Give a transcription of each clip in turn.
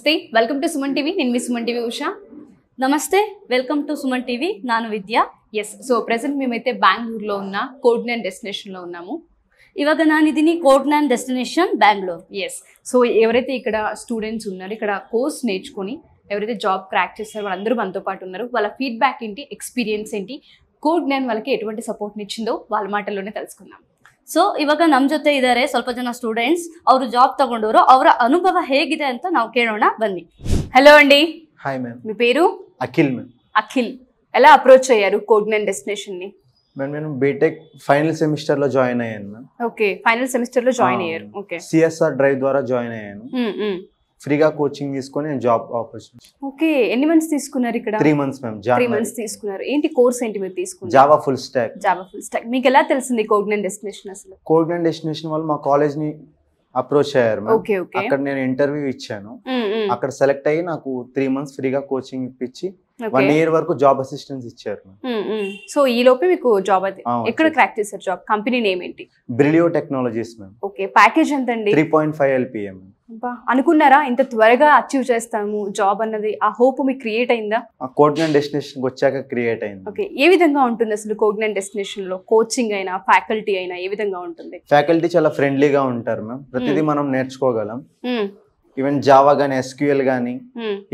నమస్తే welcome to Suman TV నేను మీ Suman TV Usha నమస్తే వెల్కమ్ టు సుమన్ టీవీ నాను విద్య ఎస్ సో ప్రెసెంట్ మేమైతే బెంగళూరులో ఉన్న కోడ్ 9 డెస్టినేషన్లో ఉన్నాము ఇవాగ నానిదిని code 9 destination Bengaluru yes so ఎవరైతే ఇక్కడ స్టూడెంట్స్ ఉన్నారు ఇక్కడ కోర్స్ నేర్చుకొని ఎవరైతే జాబ్ క్రాక్ చేస్తారో వాళ్ళందరూ మనతో పాటు ఉన్నారు వాళ్ళ ఫీడ్బ్యాక్ ఏంటి ఎక్స్పీరియన్స్ ఏంటి కోడ్ 9 వాళ్ళకి ఎటువంటి సపోర్ట్ని ఇచ్చిందో వాళ్ళ మాటల్లోనే తెలుసుకుందాం ಸೊ ಇವಾಗ ನಮ್ಮ ಜೊತೆ ಇದ್ದಾರೆ ಸ್ವಲ್ಪ ಜನ ಸ್ಟೂಡೆಂಟ್ಸ್ ಅವರು ಜಾಬ್ ತಗೊಂಡವರು ಅವರ ಅನುಭವ ಹೇಗಿದೆ ಅಂತ ನಾವು ಕೇಳೋಣ ಬನ್ನಿ హలో అండి హాయ్ మ్యామ్ మీ పేరు అఖిల్ మ్యామ్ అఖిల్ ఎలా అప్రోచ్ అయ్యారు కోడ్ 9 డెస్టినేషన్ని మ్యామ్ నేను బీటెక్ ఫైనల్ సెమిస్టర్లో జాయిన్ అయ్యాను మ్యామ్ ఓకే ఫైనల్ సెమిస్టర్లో జాయిన్ అయ్యారు ఓకే సిఎస్ఆర్ డ్రైవ్ ద్వారా జాయిన్ అయ్యాను ఫ్రీగా కోచింగ్ తీసుకొని నేను జాబ్ ఆపర్చునిటీ ఓకే ఎన్ని మంత్స్ తీసుకున్నారు ఇక్కడ 3 months మ్యామ్ 3 months తీసుకున్నారు ఏంటి కోర్స్ ఏంటి మీరు తీసుకున్నారు Java full stock Java full stock మీకు ఎలా తెలిసింది కోడ్ 9 డెస్టినేషన్ అసలు కోడ్ 9 డెస్టినేషన్ వాళ్ళు మా కాలేజ్ ని అప్రోచ్ అయ్యారు మ్యామ్ ఓకే ఓకే అక్కడ నేను ఇంటర్వ్యూ ఇచ్చాను అక్కడ సెలెక్ట్ అయ్యి నాకు 3 months ఫ్రీగా కోచింగ్ ఇప్పించి 1 year వరకు జాబ్ అసిస్టెన్స్ ఇచ్చారు మ్యామ్ సో ఈ లోపే మీకు జాబ్ అది ఎక్కడ క్రాక్ చేశారు జాబ్ కంపెనీ నేమ్ ఏంటి బ్రిలియో టెక్నాలజీస్ మ్యామ్ ఓకే ప్యాకేజ్ ఎంత అండి 3.5 LPA మ్యామ్ అనుకున్నారా ఇంత త్వరగా అచీవ్ చేస్తాము జాబ్ అన్నది ఆ హోప్ మీకు క్రియేట్ అయిందా కోడ్ 9 డెస్టినేషన్ వచ్చాక క్రియేట్ అయింది ఓకే ఏ విధంగా ఉంటుంది అసలు కోడ్ 9 డెస్టినేషన్ లో కోచింగ్ అయినా ఫ్యాకల్టీ అయినా ఏ విధంగా ఉంటుంది ఫ్యాకల్టీ చాలా ఫ్రెండ్లీగా ఉంటారు మ్యామ్ ప్రతిదీ మనం నేర్చుకోగలం ఈవెన్ జావా గానీ SQL గానీ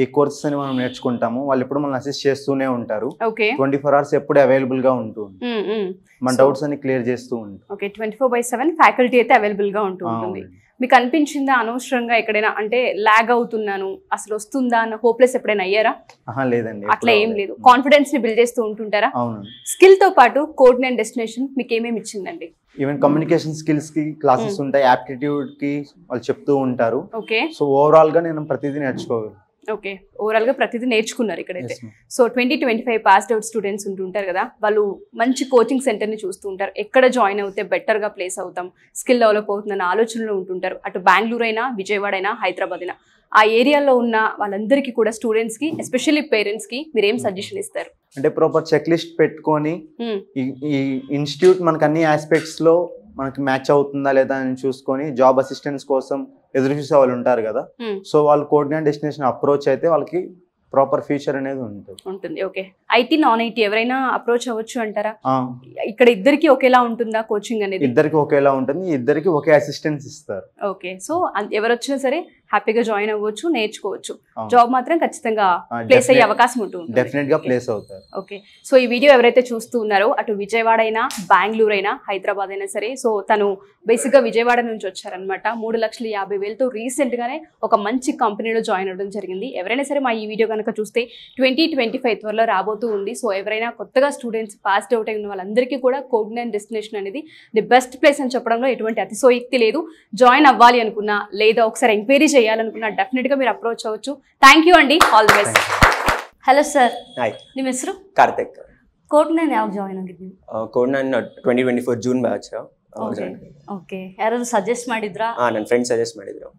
ఈ కోర్సెస్ అని మనం నేర్చుకుంటాము వాళ్ళు ఎప్పుడు మనం అసిస్ట్ చేస్తూనే ఉంటారు 24 hours ఎప్పుడు అవైలబుల్ గా ఉంటుంది మన డౌట్స్ అన్ని క్లియర్ చేస్తూ ఉంటారు ఓకే 24/7 ఫ్యాకల్టీ అయితే అవైలబుల్ గా ఉంటుంది మీకు అనిపించిందా అనవసరంగా ఎక్కడైనా అంటే లాగ్ అవుతున్నాను అసలు వస్తుందా అన్న హోప్లెస్ ఎప్పుడైనా అయ్యారా లేదండి అట్లా ఏం లేదు కాన్ఫిడెన్స్ ని బిల్డ్ చేస్తూ ఉంటుంటారా అవును స్కిల్ తో పాటు కోడ్ 9 డెస్టినేషన్ మీకు ఏమేమి ఇచ్చిందండి ఈవెన్ కమ్యూనికేషన్ స్కిల్స్ కి క్లాసెస్ ఉంటాయి యాప్టిట్యూడ్ కి వాళ్ళు చెప్తూ ఉంటారు ఓకే సో ఓవరాల్ గా నేను ప్రతిదీ నేర్చుకోగలను ఓకే ఓవరాల్ గా ప్రతిదీ నేర్చుకున్నారు ఇక్కడైతే సో 2025 పాస్డ్ అవుట్ స్టూడెంట్స్ ఉంటుంటారు కదా వాళ్ళు మంచి కోచింగ్ సెంటర్ ని చూస్తూ ఉంటారు ఎక్కడ జాయిన్ అవుతే బెటర్ గా ప్లేస్ అవుతాం స్కిల్ డెవలప్ అవుతుందన్న ఆలోచనలో ఉంటుంటారు అటు బెంగళూరు అయినా విజయవాడ అయినా హైదరాబాద్ అయినా ఆ ఏరియాలో ఉన్న వాళ్ళందరికీ కూడా స్టూడెంట్స్ కి ఎస్పెషల్లీ పేరెంట్స్ కి మీరు ఏం సజెషన్ ఇస్తారు అంటే ప్రాపర్ చెక్ లిస్ట్ పెట్టుకొని ఈ ఇన్స్టిట్యూట్ మనకు అన్ని ఆస్పెక్ట్స్ లో మనకి మ్యాచ్ అవుతుందా లేదా అని చూసుకొని జాబ్ అసిస్టెన్స్ కోసం ఎదురు చూసే వాళ్ళు ఉంటారు కదా సో వాళ్ళు కోడ్ 9 డెస్టినేషన్ అప్రోచ్ అయితే వాళ్ళకి ప్రాపర్ ఫ్యూచర్ అనేది ఉంటుంది ఓకే ఐటీ నాన్ ఐటీ ఎవరైనా అప్రోచ్ అవ్వచ్చు అంటారా ఇక్కడ ఇద్దరికి ఒకేలా ఉంటుందా కోచింగ్ అనేది ఇద్దరికి ఒకేలా ఉంటుంది ఇద్దరికి ఒకే అసిస్టెన్స్ ఇస్తారు ఓకే సో ఎవరు వచ్చినా సరే హ్యాపీగా జాయిన్ అవ్వచ్చు నేర్చుకోవచ్చు జాబ్ మాత్రం ఖచ్చితంగా ప్లేస్ అయ్యే అవకాశం ఉంటుంది డెఫినెట్ గా ప్లేస్ అవుతారు ఓకే సో ఈ వీడియో ఎవరైతే చూస్తూ ఉన్నారో అటు విజయవాడ అయినా బెంగళూరు అయినా హైదరాబాద్ అయినా సరే సో తను బేసిక్ గా విజయవాడ నుంచి వచ్చారనమాట 3,50,000తో రీసెంట్ గానే ఒక మంచి కంపెనీలో జాయిన్ అవ్వడం జరిగింది ఎవరైనా సరే మా ఈ వీడియో కనుక చూస్తే 2025 త్వరలో రాబోతూ ఉంది సో ఎవరైనా కొత్తగా స్టూడెంట్స్ పాస్డ్ అవుట్ అయిన వాళ్ళందరికీ కూడా కోడ్ 9 డెస్టినేషన్ అనేది ది బెస్ట్ ప్లేస్ అని చెప్పడంలో ఎటువంటి అతిశయోక్తి లేదు జాయిన్ అవ్వాలి అనుకున్నా లేదా ఒకసారి ఎంక్వైరీ చేయాలనుకున్నా డెఫినెట్ గా మీరు అప్రోచ్ అవ్వచ్చు థ్యాంక్ యూ అండి all the best hello sir hi ನಿಮ್ಮ ಹೆಸರು ಕಾರ್ತಿಕ್ ಕೋಡ್ 9 ಯಾವಾಗ ಜಾಯಿನ್ ಆಗಿದ್ದೀವಿ ಕೋಡ್ 9 2024 ಜೂನ್ ಬ್ಯಾಚ್ ಓಕೆ ಯಾರಾದ್ರು ಸಜೆಸ್ಟ್ ಮಾಡಿದ್ರಾ ನನ್ನ ಫ್ರೆಂಡ್ ಸಜೆಸ್ಟ್ ಮಾಡಿದ್ರು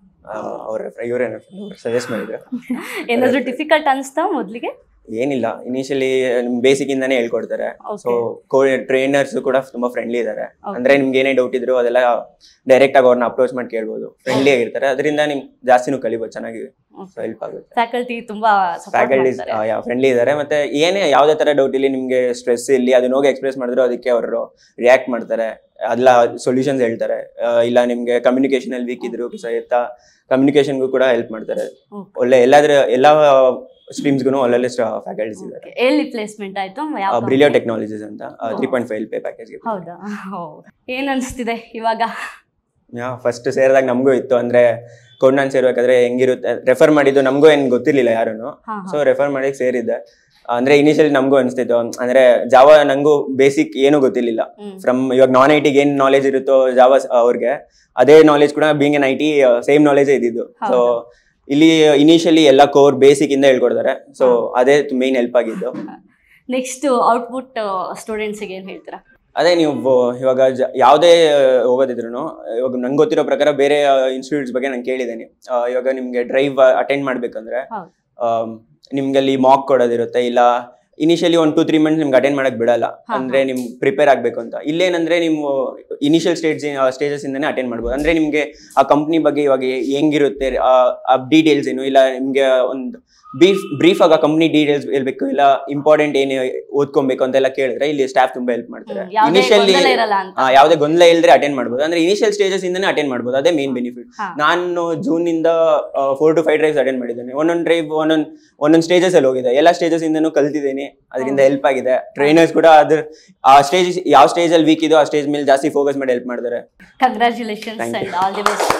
ಇವರೇ ಸಜೆಸ್ಟ್ ಮಾಡಿದ್ರು ಏನಾದ್ರು ಡಿಫಿಕಲ್ಟ್ ಅನಿಸ್ತಾ ಮೊದಲಿಗೆ ಏನಿಲ್ಲ ಇನಿಷಿಯಲಿ ಬೇಸಿಕ್ ಇಂದಾನೇ ಹೇಳ್ಕೊಡ್ತಾರೆ ಸೊ ಟ್ರೈನರ್ಸ್ ಕೂಡ ತುಂಬಾ ಫ್ರೆಂಡ್ಲಿ ಇದಾರೆ ಅಂದ್ರೆ ನಿಮ್ಗೆ ಏನೇ ಡೌಟ್ ಇದ್ರು ಅದೆಲ್ಲ ಡೈರೆಕ್ಟ್ ಆಗಿ ಅವ್ರನ್ನ ಅಪ್ರೋಚ್ ಮಾಡಿ ಕೇಳ್ಬೋದು ಫ್ರೆಂಡ್ಲಿ ಆಗಿರ್ತಾರೆ ಅದರಿಂದ ನಿಮ್ ಜಾಸ್ತಿನೂ ಕಲಿಬೋದು ಚೆನ್ನಾಗಿ ಹೆಲ್ಪ್ ಆಗುತ್ತೆ ಫ್ಯಾಕಲ್ಟಿ ತುಂಬಾ ಫ್ಯಾಕಲ್ಟಿ ಫ್ರೆಂಡ್ಲಿ ಇದಾರೆ ಮತ್ತೆ ಏನೇ ಯಾವ್ದೇ ತರ ಡೌಟ್ ಇಲ್ಲಿ ನಿಮ್ಗೆ ಸ್ಟ್ರೆಸ್ ಇಲ್ಲಿ ಅದನ್ನ ಹೋಗಿ ಎಕ್ಸ್ಪ್ರೆಸ್ ಮಾಡಿದ್ರು ಅದಕ್ಕೆ ಅವರು ರಿಯಾಕ್ಟ್ ಮಾಡ್ತಾರೆ ಅದೆಲ್ಲ ಸೊಲ್ಯೂಷನ್ಸ್ ಹೇಳ್ತಾರೆ ಇಲ್ಲ ನಿಮ್ಗೆ ಕಮ್ಯುನಿಕೇಶನ್ ಅಲ್ಲಿ ವೀಕ್ ಇದ್ರು ಸಹಿತ ಕಮ್ಯುನಿಕೇಶನ್ಗೂ ಕೂಡ ಹೆಲ್ಪ್ ಮಾಡ್ತಾರೆ ಒಳ್ಳೆ ಎಲ್ಲ ಸ್ಟ್ರೀಮ್ಸ್ಗೂ ಒಳ್ಳೊಳ್ಳೆ ಫ್ಯಾಕಲ್ಟೀಸ್ ಇದ್ದಾರೆ ಎಲ್ಲಿ ಪ್ಲೇಸ್ಮೆಂಟ್ ಆಯ್ತು ಬ್ರಿಲಿಯೋ ಟೆಕ್ನಾಲಜೀಸ್ ಅಂತ 3.5 LPA ಪ್ಯಾಕೇಜ್ ಹೌದಾ ಏನ್ ಅನ್ಸ್ತಿದೆ ಇವಾಗ ಫಸ್ಟ್ ಸೇರಿದಾಗ ನಮಗೂ ಇತ್ತು ಅಂದ್ರೆ ಕೋಡ್ 9 ಸೇರ್ಬೇಕಾದ್ರೆ ಹೆಂಗಿರುತ್ತೆ ರೆಫರ್ ಮಾಡಿದ್ದು ನಮಗೂ ಏನ್ ಗೊತ್ತಿರ್ಲಿಲ್ಲ ಯಾರೂನು ಸೊ ರೆಫರ್ ಮಾಡಿ ಸೇರಿದ್ದೆ ಅಂದ್ರೆ ಇನಿಷಿಯಲಿ ನಮಗೂ ಅನಿಸ್ತಿತ್ತು ಅಂದ್ರೆ ಜಾವಾ ನಂಗೂ ಬೇಸಿಕ್ ಏನು ಗೊತ್ತಿರ್ಲಿಲ್ಲ ಫ್ರಮ್ ಇವಾಗ ನಾನ್ ಐಟಿಗೆ ಏನ್ ನಾಲೆಜ್ ಇರುತ್ತೋ ಜಾವಾ ಅವ್ರಿಗೆ ಅದೇ ನಾಲೆಜ್ ಕೂಡ ಬೀಂಗ್ ಎನ್ ಐಟಿ ಸೇಮ್ ನಾಲೆಜೇ ಇದ್ದಿದ್ದು ಸೊ ಇಲ್ಲಿ ಇನಿಷಿಯಲಿ ಎಲ್ಲ ಕೋರ್ ಬೇಸಿಕ್ ಇಂದ ಹೇಳ್ಕೊಡ್ತಾರೆ ಸೊ ಅದೇ ಮೇನ್ ಹೆಲ್ಪ್ ಆಗಿದ್ದು ನೆಕ್ಸ್ಟ್ ಔಟ್ಪುಟ್ ಸ್ಟೂಡೆಂಟ್ಸ್ ಗೆ ಏನ್ ಹೇಳ್ತೀರಾ ಅದೇ ನೀವು ಇವಾಗ ಯಾವುದೇ ಹೋಗೋದಿದ್ರು ಇವಾಗ ನಂಗೆ ಗೊತ್ತಿರೋ ಪ್ರಕಾರ ಬೇರೆ ಇನ್ಸ್ಟಿಟ್ಯೂಟ್ಸ್ ಬಗ್ಗೆ ನಾನು ಕೇಳಿದ್ದೇನೆ ಇವಾಗ ನಿಮ್ಗೆ ಡ್ರೈವ್ ಅಟೆಂಡ್ ಮಾಡ್ಬೇಕಂದ್ರೆ ನಿಮ್ಗೆ ಅಲ್ಲಿ ಮಾಕ್ ಕೊಡೋದಿರುತ್ತೆ ಇಲ್ಲ ಇನಿಷಿಯಲಿ 1-2-3 ಮಂತ್ಸ್ ನಿಮ್ಗೆ ಅಟೆಂಡ್ ಮಾಡಕ್ ಬಿಡಲ್ಲ, ಅಂದ್ರೆ ನಿಮ್ ಪ್ರಿಪೇರ್ ಆಗ್ಬೇಕು ಅಂತ. ಇಲ್ಲೇನಂದ್ರೆ ನೀವು ಇನಿಷಿಯಲ್ ಸ್ಟೇಜಸ್ ಇಂದಾನೆ ಅಟೆಂಡ್ ಮಾಡ್ಬೋದು. ಅಂದ್ರೆ ನಿಮ್ಗೆ ಆ ಕಂಪ್ನಿ ಬಗ್ಗೆ ಇವಾಗ ಹೆಂಗಿರುತ್ತೆ ಆ ಡೀಟೇಲ್ಸ್ ಏನು, ಇಲ್ಲ ನಿಮ್ಗೆ ಒಂದು ಬ್ರೀಫ್ ಆಗ ಕಂಪ್ನಿ ಡೀಟೇಲ್ಸ್ ಹೇಳ್ಬೇಕು, ಇಲ್ಲ ಇಂಪಾರ್ಟೆಂಟ್ ಏನು ಓದ್ಕೊಬೇಕು ಅಂತೆಲ್ಲ ಕೇಳಿದ್ರೆ ಇಲ್ಲಿ ಸ್ಟಾಫ್ ತುಂಬಾ ಹೆಲ್ಪ್ ಮಾಡ್ತಾರೆ. ಇನಿಷಿಯಲಿ ಯಾವ್ದೇ ಗೊಂದಲ ಇಲ್ಲದ್ರೆ ಅಟೆಂಡ್ ಮಾಡ್ಬೋದು. ಅಂದ್ರೆ ಇನಿಷಿಯಲ್ ಸ್ಟೇಜಸ್ ಇಂದಾನೆ ಅಟೆಂಡ್ ಮಾಡ್ಬೋದು, ಅದೇ ಮೇನ್ ಬೆನಿಫಿಟ್. ನಾನು ಜೂನ್ ಇಂದ 4 to 5 ಡ್ರೈವ್ಸ್ ಅಟೆಂಡ್ ಮಾಡಿದ್ದೇನೆ. ಒಂದೊಂದು ಡ್ರೈವ್ ಒಂದೊಂದು ಸ್ಟೇಜಸ್ ಅಲ್ಲಿ ಹೋಗಿದೆ, ಎಲ್ಲ ಸ್ಟೇಜಸ್ ಇಂದನೂ ಕಲ್ತಿದ್ದೀನಿ, ಅದರಿಂದ ಹೆಲ್ಪ್ ಆಗಿದೆ. ಟ್ರೈನರ್ಸ್ ಕೂಡ ಅದ್ರ ಆ ಸ್ಟೇಜ್ ಯಾವ ಸ್ಟೇಜ್ ಅಲ್ಲಿ ವೀಕ್ ಇದೋ ಆ ಸ್ಟೇಜ್ ಮೇಲೆ ಜಾಸ್ತಿ ಫೋಕಸ್ ಮಾಡಿ ಹೆಲ್ಪ್ ಮಾಡ್ತಾರೆ. Congratulations and all the best.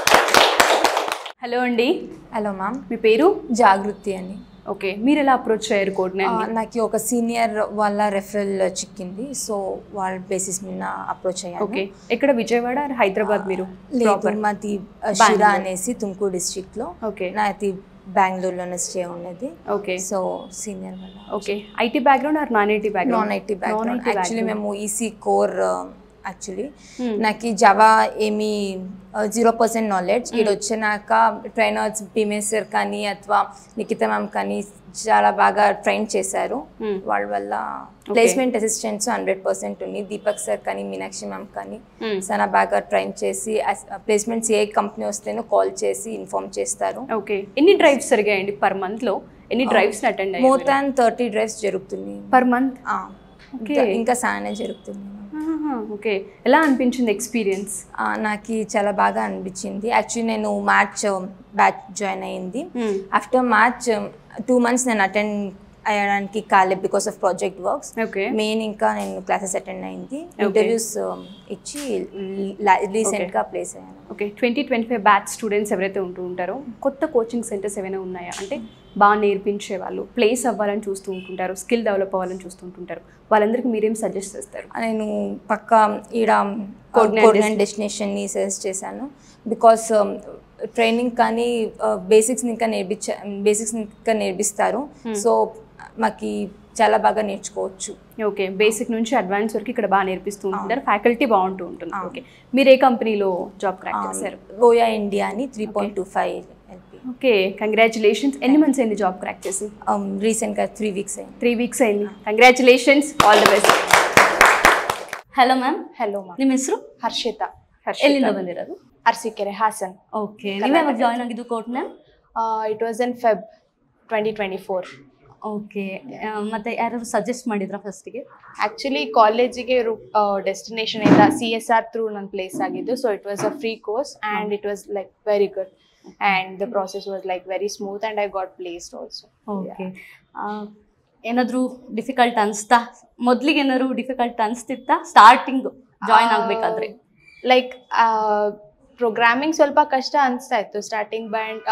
Hello అండి. హలో మ్యామ్, మీ పేరు? జాగృతి అని. ఓకే, మీరు ఎలా అప్రోచ్ అయ్యారు కోడ్ని? నాకు ఒక సీనియర్ వాళ్ళ రెఫరల్ చిక్కింది, సో వాళ్ళ బేసిస్ మీద అప్రోచ్ అయ్యాను. ఓకే, ఎక్కడ విజయవాడ హైదరాబాద్? మీరు లేదు, మాది షిరా అనేసి తుమ్కూరు డిస్ట్రిక్ట్ లో. ఓకే, నాది బెంగళూరులోనే స్టే ఉన్నది. ఓకే, సో సీనియర్ వల్ల. Okay, IT background or non IT background? Non IT background. Actually మేము ఈసీ కోర్. యాక్చువల్లీ నాకు జావా ఏమీ 0% నాలెడ్జ్. ఇది వచ్చినాక ట్రైనర్స్ భీమేష్ సార్ కానీ అథవా నిఖిత మ్యామ్ కానీ చాలా బాగా ట్రైన్ చేశారు. వాళ్ళ వల్ల ప్లేస్మెంట్ అసిస్టెంట్స్ 100% ఉంది. దీపక్ సార్ కానీ మీనాక్షి మ్యామ్ కానీ చాలా బాగా ట్రైన్ చేసి ప్లేస్మెంట్స్ ఏ కంపెనీ వస్తేనో కాల్ చేసి ఇన్ఫార్మ్ చేస్తారు. ఓకే, ఎన్ని డ్రైవ్స్ జరిగాయండి పర్ మంత్ లో? ఎన్ని డ్రైవ్స్ అటెండ్ అయ్యారు? మోర్ దాన్ 30 డ్రైవ్స్ జరుగుతుంది పర్ మంత్. ఇంకా చాలా జరుగుతుంది. ఓకే, ఎలా అనిపించింది ఎక్స్పీరియన్స్? నాకు చాలా బాగా అనిపించింది. యాక్చువల్లీ నేను మ్యాచ్ బ్యాచ్ జాయిన్ అయ్యింది. ఆఫ్టర్ మ్యాచ్ 2 months నేను అటెండ్ అయ్యడానికి కాలేదు because of project works. Main ఇంకా నేను క్లాసెస్ అటెండ్ అయింది, ఇంటర్వ్యూస్ ఇచ్చి రీసెంట్ గా ప్లేస్ అయ్యాను. ఓకే, 2025 బ్యాచ్ స్టూడెంట్స్ ఎవరైతే ఉంటూ ఉంటారో కొత్త కోచింగ్ సెంటర్స్ ఏమైనా ఉన్నాయా? అంటే బాగా నేర్పించే వాళ్ళు, ప్లేస్ అవ్వాలని చూస్తూ ఉంటుంటారు, స్కిల్ డెవలప్ అవ్వాలని చూస్తూ ఉంటుంటారు, వాళ్ళందరికీ మీరేం సజెస్ట్ చేస్తారు? నేను పక్కా ఈడ కోఆర్డినేట్ డెస్టినేషన్ని సజెస్ట్ చేశాను. బికాస్ ట్రైనింగ్ కానీ బేసిక్స్ ఇంకా నేర్పిస్తారు. సో మాకు చాలా బాగా నేర్చుకోవచ్చు. ఓకే, బేసిక్ నుంచి అడ్వాన్స్ వరకు ఇక్కడ బాగా నేర్పిస్తూ ఉంటారు, ఫ్యాకల్టీ బాగుంటూ ఉంటుంది. ఓకే, మీరు ఏ కంపెనీలో జాబ్ క్రాక్ చేశారు? ఓయా ఇండియా అని 3.25 LP. Okay, congratulations. ఎన్ని మంత్స్ అయింది జాబ్ క్రాక్ చేసి? రీసెంట్గా 3 weeks అయింది. 3 weeks అయింది. Congratulations, all the best. Hello ma'am. Hello ma'am. ನಿಮ್ಮ ಹೆಸರು? ಹರ್ಷಿತಾ. ಎಲ್ಲಿಂದ ಬಂದಿರೋದು? ಅರಸೀಕೆರೆ, ಹಾಸನ್. ಓಕೆ, ನೀವು ಯಾವಾಗ ಜಾಯ್ನ್ ಆಗಿದ್ದು ಕೋರ್ಟ್ನ? It was in Feb 2024. Okay, ಮತ್ತೆ ಯಾರು ಸಜೆಸ್ಟ್ ಮಾಡಿದ್ರಾ ಫಸ್ಟಿಗೆ? ಆ್ಯಕ್ಚುಲಿ ಕಾಲೇಜಿಗೆ ಡೆಸ್ಟಿನೇಷನ್ ಇಂದ CSR ಥ್ರೂ ನನ್ನ ಪ್ಲೇಸ್ ಆಗಿದ್ದು. So it was a free course and it was like very good and the process was like very smooth and I got placed also. Okay, ಏನಾದರೂ difficult ಅನಿಸ್ತಾ? ಮೊದಲಿಗೆ ಏನಾದ್ರು difficult ಅನಿಸ್ತಿತ್ತಾ starting join ಆಗಬೇಕಾದ್ರೆ? Like programming ಸ್ವಲ್ಪ ಕಷ್ಟ ಅನಿಸ್ತಾ ಇತ್ತು starting, but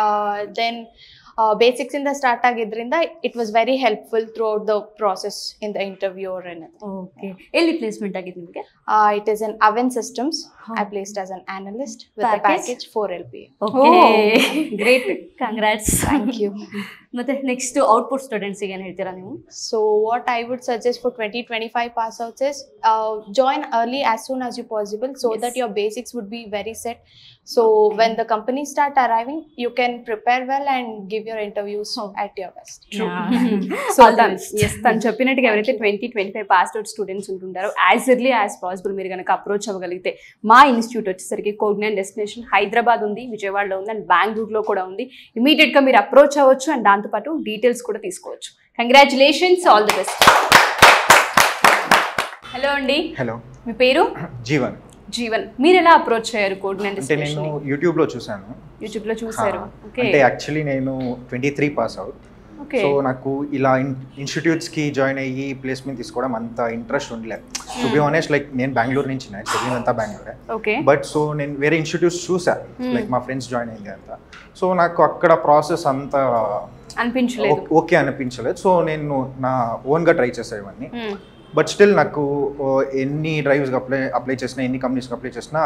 then basics ಇಂದ ಸ್ಟಾರ್ಟ್ ಆಗಿದ್ರಿಂದ it was very helpful through out the process in the interview or anything. Okay, ಎಲ್ಲಿ ಪ್ಲೇಸ್ಮೆಂಟ್ ಆಗಿದೆ ನಿಮಗೆ? It is in Aven Systems. I placed as an analyst with a package 4 LPA. Okay, great, congrats. Thank you. ಮತ್ತೆ next output students ಗೆ ಏನು ಹೇಳ್ತೀರಾ ನೀವು? So what I would suggest for 2025 pass outs is join early as soon as you possible, so that your basics would be very set. So when the companies start arriving, you can prepare well and give your interviews at your best. True. So yes, తను చెప్పినట్టుగా ఎవరైతే 2025 pass out students ఉంటుంటారో as early as possible మీరు కనుక approach అవ్వగలిగితే, మా institute వచ్చేసరికి కోగ్నియన్ destination Hyderabad ఉంది, విజయవాడలో ఉంది అండ్ బెంగళూరులో కూడా ఉంది. ఇమీడియట్గా మీరు అప్రోచ్ అవ్వచ్చు అండ్ దాంతోపాటు డీటెయిల్స్ కూడా తీసుకోవచ్చు. Congratulations, all the best. Hello అండి. హలో, మీ పేరు? జీవన్. జీవన్, మీరు ఎలా అప్రోచ్ అయ్యారు కోగ్నియన్ డెస్టినేషన్? నేను యూట్యూబ్లో చూసాను. యూట్యూబ్లో చూసారు. ఓకే, అంటే యాక్చువల్లీ నేను 23 పాస్ అవుట్. సో నాకు ఇలా ఇన్స్టిట్యూట్స్కి జాయిన్ అయ్యి ప్లేస్మెంట్ తీసుకోవడం అంత ఇంట్రెస్ట్ ఉండలేదు. టు బి ఆనెస్ట్, లైక్ నేను బెంగళూరు నుంచి, చదివినంతా బెంగళూరే. బట్ సో నేను వేరే ఇన్స్టిట్యూట్స్ చూసా, లైక్ మా ఫ్రెండ్స్ జాయిన్ అయింది అంతా. సో నాకు అక్కడ ప్రాసెస్ అంత అనిపించలేదు, ఓకే అనిపించలేదు. సో నేను నా ఓన్గా ట్రై చేసేవన్నీ. బట్ స్టిల్ నాకు ఎన్ని డ్రైవ్స్కి అప్లై చేసినా, ఎన్ని కంపెనీస్కి అప్లై చేసినా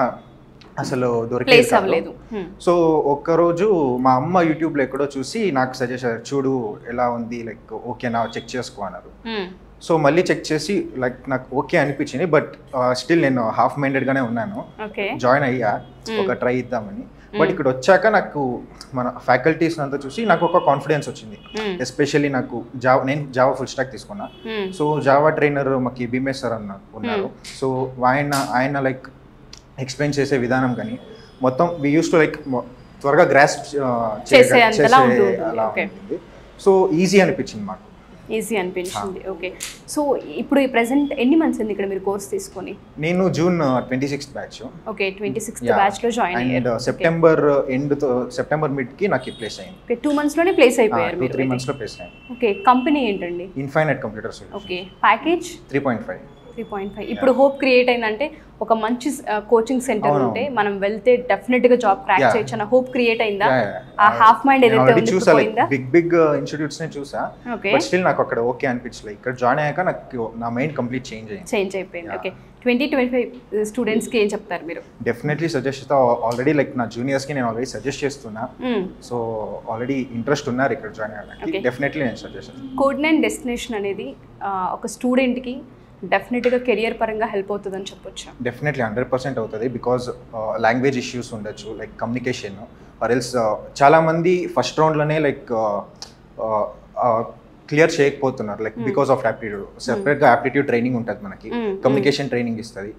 అసలు ప్లేస్ దొరికేది అవ్వలేదు. సో ఒక్కరోజు మా అమ్మ యూట్యూబ్లో ఎక్కడో చూసి నాకు సజెస్ట్ చూడు ఎలా ఉంది లైక్ ఓకేనా చెక్ చేసుకో అన్నారు. సో మళ్ళీ చెక్ చేసి లైక్ నాకు ఓకే అనిపించింది, బట్ స్టిల్ నేను హాఫ్ మైండెడ్గానే ఉన్నాను. జాయిన్ అయ్యా ఒక ట్రై ఇద్దామని. బట్ ఇక్కడ వచ్చాక నాకు మన ఫ్యాకల్టీస్ అంతా చూసి నాకు ఒక కాన్ఫిడెన్స్ వచ్చింది. ఎస్పెషల్లీ నాకు నేను జావా ఫుల్ స్టాక్ తీసుకున్నా. సో జావా ట్రైనర్ మాకు భీమేష్ సార్ ఉన్నారు. సో ఆయన లైక్ ఎక్స్ప్లెయిన్ చేసే విధానం కానీ మొత్తం వి యూస్ టు లైక్ త్వరగా గ్రాస్ప్ చేసే అలా ఉంటుంది. సో ఈజీ అనిపించింది మాకు. ఈజీ అనిపించింది. ఓకే. సో ఇప్పుడు ఈ ప్రెసెంట్ ఎన్ని మంత్స్ ఉంది ఇక్కడ మీరు కోర్స్ తీసుకొని? నేను June 26th batch. Okay, 26th batch లో జాయిన్ అయ్యారు. సెప్టెంబర్ మిడ్ కి నాకు ప్లేస్ అయింది. ఓకే, 2 months లోనే ప్లేస్ అయిపోయారు మీరు? 3 months లో ప్లేస్ అయింది. ఓకే, కంపెనీ ఏంటండి? Infinite computer solution. Okay, package 3.5. ఇప్పుడు హోప్ క్రియేట్ అయిందంటే ఒక మంచి కోచింగ్ సెంటర్ ఉంటే మనం వెళ్తే డెఫినెట్ గా జాబ్ క్రాక్ చేయొచ్చు అన్న హోప్ క్రియేట్ అయిందా? ఆ హాఫ్ మైండ్ ఏదైతే ఉందో పోయిందా? బిగ్ ఇన్స్టిట్యూట్స్ నే చూసా, బట్ స్టిల్ నాకు అక్కడ ఓకే అనిపించలేదు. ఇక్కడ జాయిన్ అయ్యాక నాకు నా మైండ్ కంప్లీట్ చేంజ్ అయిపోయింది. ఓకే, 2025 స్టూడెంట్స్ కి ఏం చెప్తారు మీరు? డెఫినెట్లీ సజెస్ట్ చేస్తా. ఆల్రెడీ లైక్ నా జూనియర్స్ కి నేను ఆల్రెడీ సజెస్ట్ చేస్తున్నా. సో ఆల్రెడీ ఇంట్రెస్ట్ ఉన్నారు ఇక్కడ జాయిన్ అవ్వడానికి, డెఫినెట్లీ నేను సజెస్ట్ చేస్తాను. Code9 డెస్టినేషన్ అనేది ఒక స్టూడెంట్ కి డెఫినెట్గా కెరియర్ పరంగా హెల్ప్ అవుతుందని చెప్పొచ్చు. డెఫినెట్లీ 100% అవుతుంది. బికాజ్ లాంగ్వేజ్ ఇష్యూస్ ఉండొచ్చు, లైక్ కమ్యూనికేషన్ ఆర్ ఎల్స్ చాలామంది ఫస్ట్ రౌండ్లోనే లైక్ క్లియర్ చేయకపోతున్నారు, లైక్ బికాస్ ఆఫ్ యాప్టిట్యూడ్. సెపరేట్గా యాప్టిట్యూడ్ ట్రైనింగ్ ఉంటుంది మనకి, కమ్యూనికేషన్ ట్రైనింగ్ ఇస్తుంది,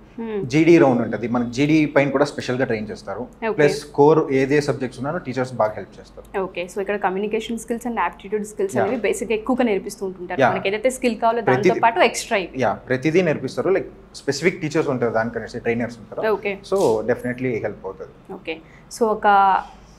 జీడీ రౌండ్ ఉంటుంది, మనకి జీడీ పైన కూడా స్పెషల్గా ట్రైన్ చేస్తారు. ప్లస్ కోర్ ఏదే సబ్జెక్ట్స్ ఉన్నారో టీచర్స్ బాగా హెల్ప్ చేస్తారు. ఓకే, సో ఇక్కడ communication skills and aptitude skills అనేవి బేసిక్గా ఎక్కువగా నేర్పిస్తూ ఉంటుంటారు. మనకి ఏదైతే స్కిల్ కావాలో దాంతో పాటు ఎక్స్ట్రా ప్రతిదీ నేర్పిస్తారు. లైక్ స్పెసిఫిక్ టీచర్స్ ఉంటారు, దానికనేసి ట్రైనర్స్ ఉంటారు. ఓకే, సో డెఫినెట్లీ హెల్ప్ అవుతుంది. ఓకే, సో ఒక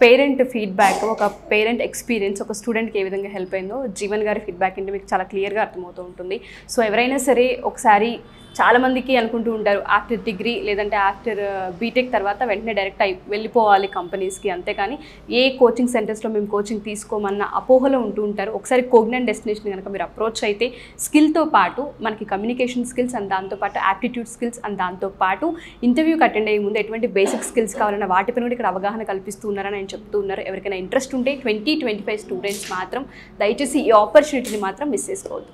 పేరెంట్ ఫీడ్బ్యాక్, ఒక పేరెంట్ ఎక్స్పీరియన్స్ ఒక స్టూడెంట్కి ఏ విధంగా హెల్ప్ అయిందో జీవన్ గారి ఫీడ్బ్యాక్ అంటే మీకు చాలా క్లియర్గా అర్థమవుతూ ఉంటుంది. సో ఎవరైనా సరే ఒకసారి చాలామందికి అనుకుంటూ ఉంటారు ఆఫ్టర్ డిగ్రీ లేదంటే ఆఫ్టర్ బీటెక్ తర్వాత వెంటనే డైరెక్ట్ వెళ్ళిపోవాలి కంపెనీస్కి, అంతేకాని ఏ కోచింగ్ సెంటర్స్లో మేము కోచింగ్ తీసుకోమన్న అపోహలో ఉంటూ ఉంటారు. ఒకసారి Code9 డెస్టినేషన్ కనుక మీరు అప్రోచ్ అయితే స్కిల్తో పాటు మనకి కమ్యూనికేషన్ స్కిల్స్ అండ్ దాంతోపాటు యాప్టిట్యూడ్ స్కిల్స్ అండ్ దాంతోపాటు ఇంటర్వ్యూకి అటెండ్ అయ్యే ముందు ఎటువంటి బేసిక్ స్కిల్స్ కావాలన్న వాటిపైన కూడా ఇక్కడ అవగాహన కల్పిస్తూ ఉన్నారని ఆయన చెప్తూ ఉన్నారు. ఎవరికైనా ఇంట్రెస్ట్ ఉంటే 2025 స్టూడెంట్స్ మాత్రం దయచేసి ఈ ఆపర్చునిటీని మాత్రం మిస్ చేసుకోవద్దు.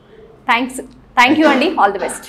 థ్యాంక్ యూ అండి, ఆల్ ది బెస్ట్.